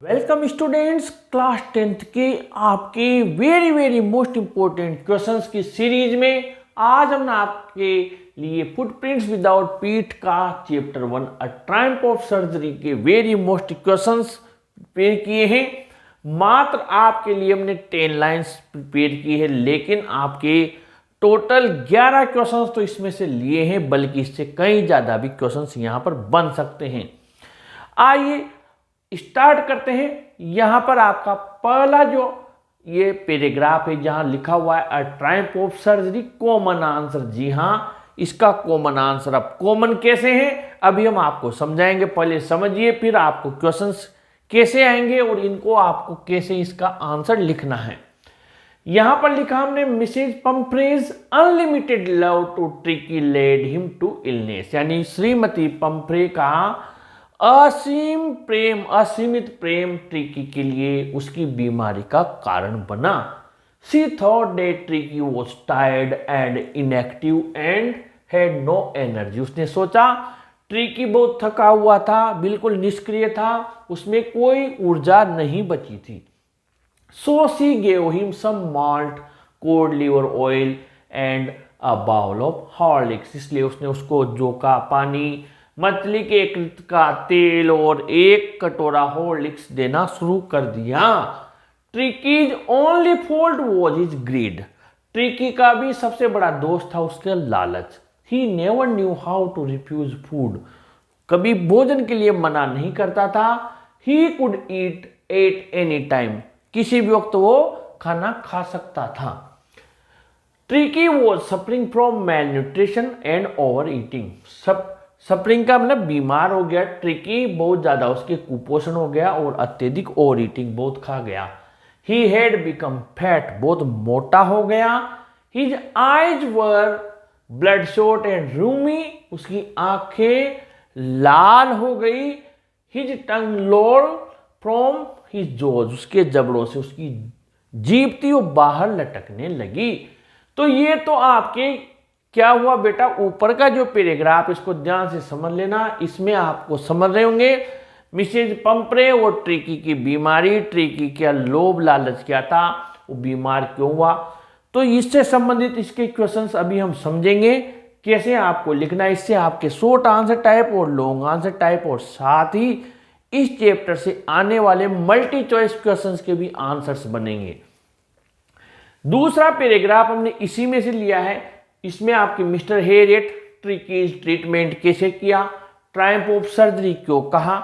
Welcome students, class 10th के आपके very most important questions की सीरीज में आज हमने आपके लिए फुटप्रिंट्स विदाउट पीठ का chapter 1 a triumph of surgery के वेरी मोस्ट क्वेश्चंस प्रिपेयर किए हैं। मात्र आपके लिए हमने 10 लाइंस प्रिपेयर की है, लेकिन आपके टोटल 11 क्वेश्चंस तो इसमें से लिए हैं, बल्कि इससे कई ज़्यादा भी क्वेश्चंस यहाँ पर बन सकते हैं। आइए स्टार्ट करते हैं। यहां पर आपका पहला जो ये पैराग्राफ है जहां लिखा हुआ है a triumph of surgery common answer. जी हां, इसका कॉमन आंसर। अब कॉमन कैसे है अभी हम आपको समझाएंगे। पहले समझिए, फिर आपको क्वेश्चंस कैसे आएंगे और इनको आपको कैसे इसका आंसर लिखना है। यहां पर लिखा हमने Mrs Pumphrey unlimited love to Tricki led him to illness, यानी श्रीमती पंफ्रे का असीम प्रेम, असीमित प्रेम ट्रिकी के लिए उसकी बीमारी का कारण बना। She thought that Tricki was tired and inactive and had no energy. उसने सोचा ट्रिकी बहुत थका हुआ था, बिल्कुल निष्क्रिय था, उसमें कोई ऊर्जा नहीं बची थी। So she gave him some malt, cod liver oil and a bowl of Horlicks. इसलिए उसने उसको जौ का पानी, मछली के यकृत का तेल और एक कटोरा हॉर्लिक्स देना शुरू कर दिया। Tricki's only fault was his greed. Tricki का भी सबसे बड़ा दोष था उसका लालच। He never knew how to refuse food. कभी भोजन के लिए मना नहीं करता था। He could eat at any time. किसी भी वक्त वो खाना खा सकता था। Tricki was suffering from malnutrition and overeating. Suffering का मतलब बीमार हो गया। ट्रिकी बहुत ज्यादा उसके कुपोषण हो गया और अत्यधिक ओवर ईटिंग, बहुत खा गया। ही हैड बिकम फैट, बहुत मोटा हो गया। His eyes were bloodshot and rheumy, उसकी आंखें लाल हो गई। His tongue loll from his jaws, उसके जबड़ों से उसकी जीभ थी वो बाहर लटकने लगी। तो ये तो आपके क्या हुआ बेटा, ऊपर का जो पैराग्राफ इसको ध्यान से समझ लेना। इसमें आपको समझ रहे होंगे मिसेज पंफ्रे और ट्रिकी की बीमारी, ट्रिकी क्या लोभ लालच क्या था, वो बीमार क्यों हुआ। तो इससे संबंधित इसके क्वेश्चंस अभी हम समझेंगे कैसे आपको लिखना है। इससे आपके शॉर्ट आंसर टाइप और लॉन्ग आंसर टाइप और साथ ही इस चैप्टर से आने वाले मल्टी चॉइस क्वेश्चंस के भी आंसर्स बनेंगे। दूसरा पैराग्राफ हमने इसी में से लिया है। इसमें आपके मिस्टर हैरियट ट्रिकी ट्रीटमेंट कैसे किया, ट्रायम्फ ऑफ सर्जरी क्यों कहा,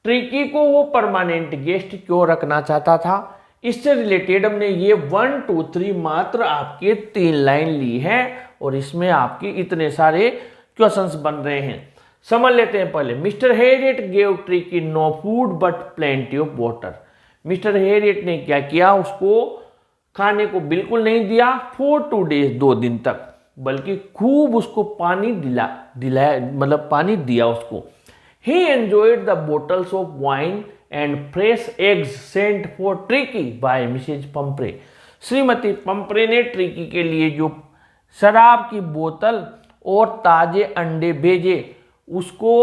ट्रिकी को वो परमानेंट गेस्ट क्यों रखना चाहता था, इससे रिलेटेड हमने ये 1, 2, 3 मात्र आपके 3 लाइन ली है और इसमें आपके इतने सारे क्वेश्चंस बन रहे हैं। समझ लेते हैं पहले। Mr Herriot gave Tricki no food but plenty of water. Mr Herriot ने क्या किया, उसको खाने को बिल्कुल नहीं दिया फॉर 2 days, 2 दिन तक, बल्कि खूब उसको पानी दिलाया, मतलब पानी दिया उसको। He enjoyed the bottles of wine and fresh eggs sent for Tricky by Mrs. Pumphrey. Shrimati Pomfrey ने ट्रिकी के लिए जो शराब की बोतल और ताजे अंडे भेजे, उसको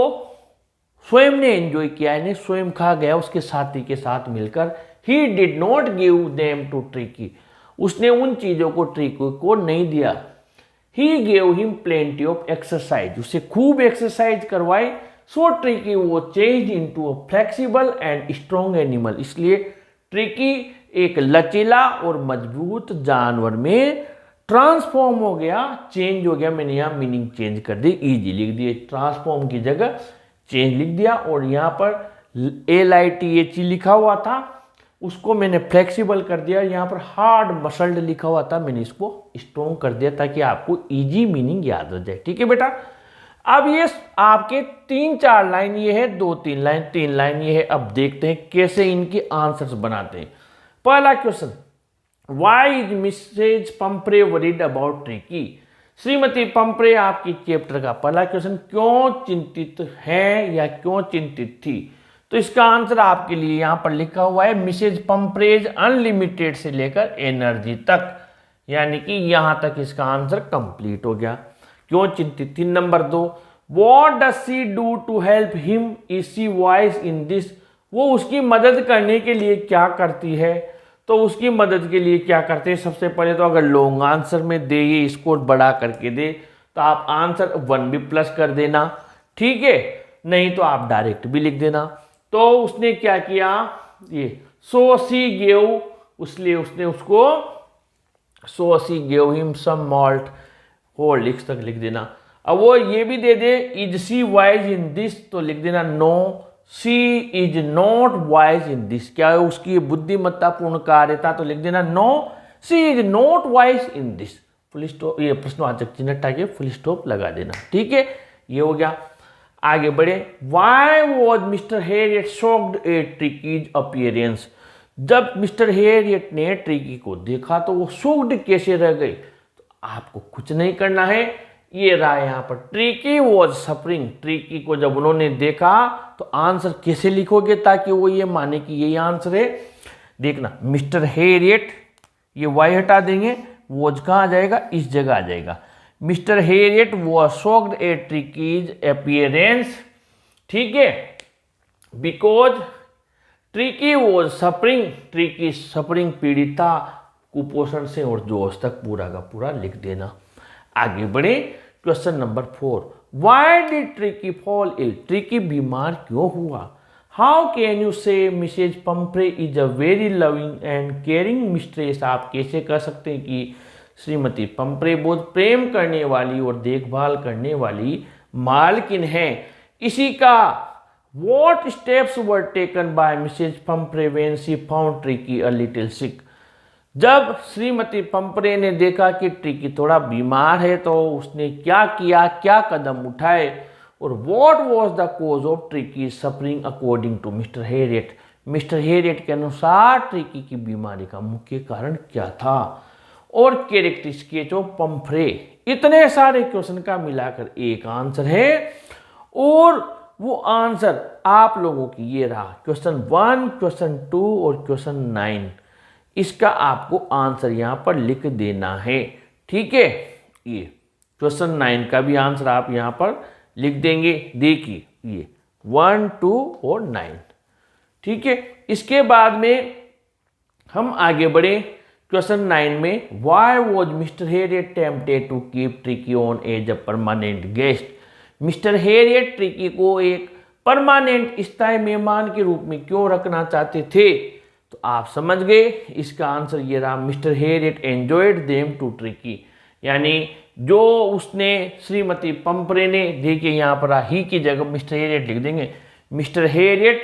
स्वयं ने एंजॉय किया, यानी स्वयं खा गया उसके साथी के साथ मिलकर। He did not give them to Tricky. उसने उन चीजों को ट्रिकी को नहीं दिया। He gave him plenty of exercise. उसे खूब एक्सरसाइज करवाई। So Tricky was changed into a flexible and strong animal. इसलिए ट्रिकी एक लचीला और मजबूत जानवर में ट्रांसफॉर्म हो गया, चेंज हो गया। मैंने यहाँ मीनिंग चेंज कर दी, इजी लिख दिए, ट्रांसफॉर्म की जगह चेंज लिख दिया। और यहाँ पर LITHE लिखा हुआ था, उसको मैंने फ्लेक्सिबल कर दिया। यहाँ पर हार्ड मसल्ड लिखा हुआ था, मैंने इसको स्ट्रॉन्ग कर दिया ताकि आपको इजी मीनिंग याद रह जाए। ठीक है बेटा। अब ये आपके 3-4 लाइन ये है, 2-3 लाइन, 3 लाइन ये है। अब देखते हैं कैसे इनके आंसर्स बनाते हैं। पहला question, why is Mrs Pumphrey worried about Tricki. श्रीमती पंफ्रे आपकी चैप्टर का पहला क्वेश्चन, क्यों चिंतित है या क्यों चिंतित थी। तो इसका आंसर आपके लिए यहां पर लिखा हुआ है मिसेज पंफ्रेज अनलिमिटेड से लेकर एनर्जी तक, यानी कि यहां तक इसका आंसर कंप्लीट हो गया। क्यों चिंतित थी। Number 2, what does she do to help him, is she wise in this वो उसकी मदद करने के लिए क्या करती है? तो उसकी मदद के लिए क्या करते हैं, सबसे पहले तो अगर लॉन्ग आंसर में दे, ये इसको बड़ा करके दे, तो आप आंसर 1 भी प्लस कर देना, ठीक है, नहीं तो आप डायरेक्ट भी लिख देना। तो उसने क्या किया, ये सो सी गेव, इसलिए उसने उसको so she gave him some malt, Horlicks तक लिख देना। अब वो ये भी दे दे is she wise in this, तो लिख देना no she is not wise in this, क्या है उसकी बुद्धिमत्ता पूर्ण कार्य था, तो लिख देना no she is not wise in this, full stop, ये प्रश्नवाचक चिन्ह हटा के फुल स्टॉप लगा देना, ठीक है, ये हो गया। आगे बढ़े, Y was Mr Harriet shocked eight ट्रिकीज appearance, जब मिस्टर हेरियट ने ट्रिकी को देखा तो वो शॉक्ड कैसे रह गए? तो आपको कुछ नहीं करना है, ये रहा यहाँ पर ट्रिकी वॉज सफरिंग, ट्रिकी को जब उन्होंने देखा तो आंसर कैसे लिखोगे ताकि वो ये माने कि यही आंसर है? देखना, मिस्टर हेरियट, ये वाई हटा देंगे, वॉज कहाँ आ जाएगा, इस जगह आ जाएगा। Mister Harriet was shocked eight ट्रिकीज appearance, ठीक है, because tricky was suffering, tricky suffering, पीड़ित था कुपोषण से, और जोश तक पूरा का पूरा लिख देना। आगे बढ़े, question number 4, why did Tricki fall ill, Tricki बीमार क्यों हुआ? How can you say Mrs Pumphrey is a very loving and caring mistress, आप कैसे कह सकते हैं कि श्रीमती पंफ्रे बहुत प्रेम करने वाली और देखभाल करने वाली मालकिन है? इसी का what steps were taken by Mrs Pumphrey when she found Tricki a little sick, जब श्रीमती पंफ्रे ने देखा कि ट्रिकी थोड़ा बीमार है तो उसने क्या किया, क्या कदम उठाए? और what was the cause of Tricki suffering according to Mr Herriot, Mr Herriot के अनुसार ट्रिकी की बीमारी का मुख्य कारण क्या था? और कैरेक्टरिस्टिक्स ऑफ पंफ्रे, इतने सारे क्वेश्चन का मिलाकर एक आंसर है, और वो आंसर आप लोगों की ये रहा, क्वेश्चन 1, क्वेश्चन 2 और क्वेश्चन 9, इसका आपको आंसर यहां पर लिख देना है, ठीक है। ये क्वेश्चन 9 का भी आंसर आप यहां पर लिख देंगे, देखिए ये 1, 2 और 9, ठीक है। इसके बाद में हम आगे बढ़े, क्वेश्चन 9 में why was Mr Herriot tempted to keep Tricki on as a permanent guest, Mr Herriot Tricki को एक परमानेंट स्थायी मेहमान के रूप में क्यों रखना चाहते थे? तो आप समझ गए, इसका आंसर ये रहा, Mr Herriot enjoyed them to Tricki, यानी जो उसने श्रीमती पंफ्रे ने, देखिए यहाँ पर ही की जगह मिस्टर हेरियट लिख देंगे, मिस्टर हेरियट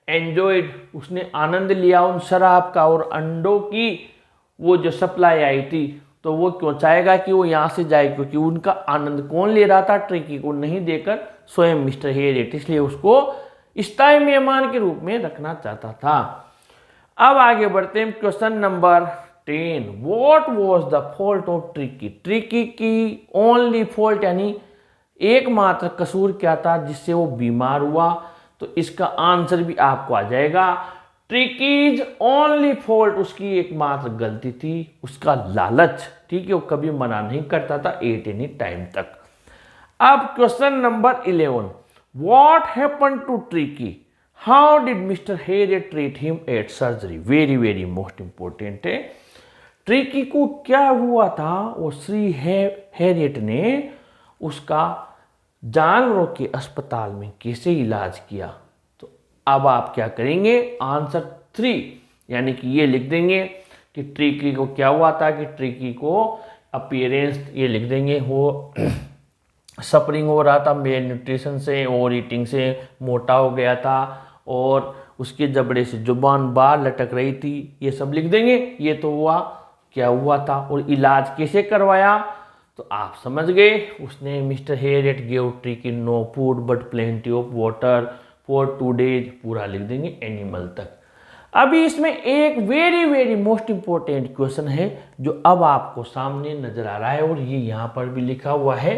एंजॉयड, उसने आनंद लिया उन शराब का और अंडों की वो जो सप्लाई आई थी, तो वो क्यों चाहेगा कि वो यहाँ से जाए, क्योंकि उनका आनंद कौन ले रहा था, ट्रिकी को नहीं देकर स्वयं मिस्टर हेरियट, इसलिए उसको स्थायी मेहमान के रूप में रखना चाहता था। अब आगे बढ़ते हैं, question number 10, what was the fault of tricky, tricky की ओनली फॉल्ट यानी एकमात्र कसूर क्या था जिससे वो बीमार हुआ? तो इसका आंसर भी आपको आ जाएगा, ट्रिकीज ओनली फॉल्ट, उसकी एकमात्र गलती थी उसका लालच, ठीक है, वो कभी मना नहीं करता था एट एनी टाइम तक। अब question number 11, what happened to Tricki, how did Mr Herriot treat him at surgery, very very most important है, ट्रिकी को क्या हुआ था और श्री हेरियट ने उसका जानवरों के अस्पताल में कैसे इलाज किया? तो अब आप क्या करेंगे, आंसर 3 यानी कि ये लिख देंगे कि ट्रिकी को क्या हुआ था, कि ट्रिकी को अपीयरेंस ये लिख देंगे, हो सफरिंग हो रहा था मेल न्यूट्रिशन से और ईटिंग से, मोटा हो गया था और उसके जबड़े से जुबान बाहर लटक रही थी, ये सब लिख देंगे। ये तो हुआ, क्या हुआ था और इलाज कैसे करवाया? तो आप समझ गए, उसने Mr Herriot give Tricki no food but plenty of water for 2 days, पूरा लिख देंगे एनिमल तक। अभी इसमें एक very very most important question है जो अब आपको सामने नजर आ रहा है और ये यहाँ पर भी लिखा हुआ है,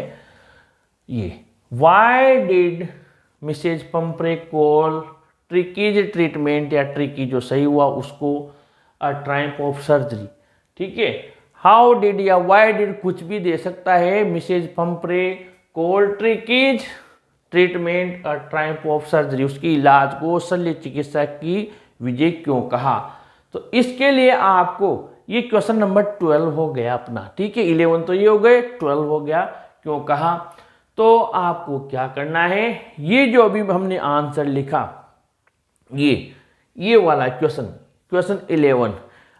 ये why did Mrs Pumphrey call Tricki's treatment, या ट्रिकी जो सही हुआ उसको अ ट्रायम्फ ऑफ सर्जरी, ठीक है। हाउ डिड या वाई डिड कुछ भी दे सकता है, Mrs Pumphrey call Tricki's treatment और ट्रायम्फ ऑफ सर्जरी, उसकी इलाज को शल्य चिकित्सा की विजय क्यों कहा। तो इसके लिए आपको ये क्वेश्चन नंबर 12 हो गया अपना, ठीक है। 11 तो ये हो गए, 12 हो गया क्यों कहा। तो आपको क्या करना है, ये जो अभी हमने आंसर लिखा, ये वाला क्वेश्चन 11,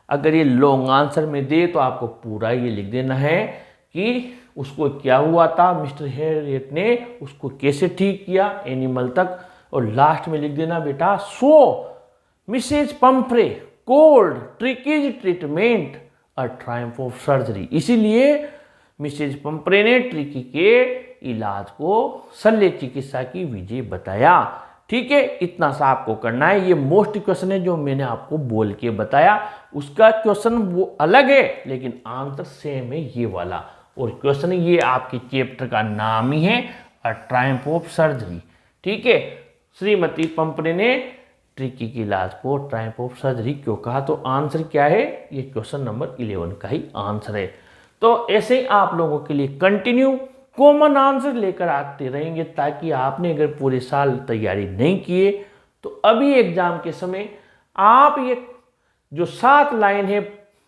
अगर ये लॉन्ग आंसर में दे तो आपको पूरा ये लिख देना है कि उसको क्या हुआ था, मिस्टर हैरियट ने उसको कैसे ठीक किया एनिमल तक, और लास्ट में लिख देना बेटा so Mrs Pumphrey called Tricki's treatment और ट्रायम्फ ऑफ सर्जरी। इसीलिए मिसेज पंफ्रे ने ट्रिकी के इलाज को शल्य चिकित्सा की विजय बताया, ठीक है। इतना सा आपको करना है। ये मोस्ट क्वेश्चन है जो मैंने आपको बोल के बताया, उसका क्वेश्चन वो अलग है लेकिन आंसर सेम है ये वाला। और क्वेश्चन ये आपके चैप्टर का नाम ही है, अ ट्रायम्फ ऑफ सर्जरी, ठीक है। श्रीमती पंफ्रे ने ट्रिकी के इलाज को ट्रायम्फ ऑफ सर्जरी क्यों कहा। तो आंसर क्या है, ये क्वेश्चन नंबर 11 का ही आंसर है। तो ऐसे ही आप लोगों के लिए कंटिन्यू कॉमन आंसर लेकर आते रहेंगे, ताकि आपने अगर पूरे साल तैयारी नहीं किए तो अभी एग्जाम के समय आप ये जो 7 लाइन है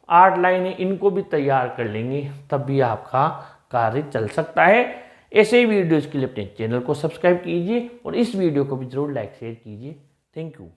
8 लाइन है इनको भी तैयार कर लेंगे, तब भी आपका कार्य चल सकता है। ऐसे ही वीडियोज़ के लिए अपने चैनल को सब्सक्राइब कीजिए और इस वीडियो को भी जरूर लाइक शेयर कीजिए। Thank you.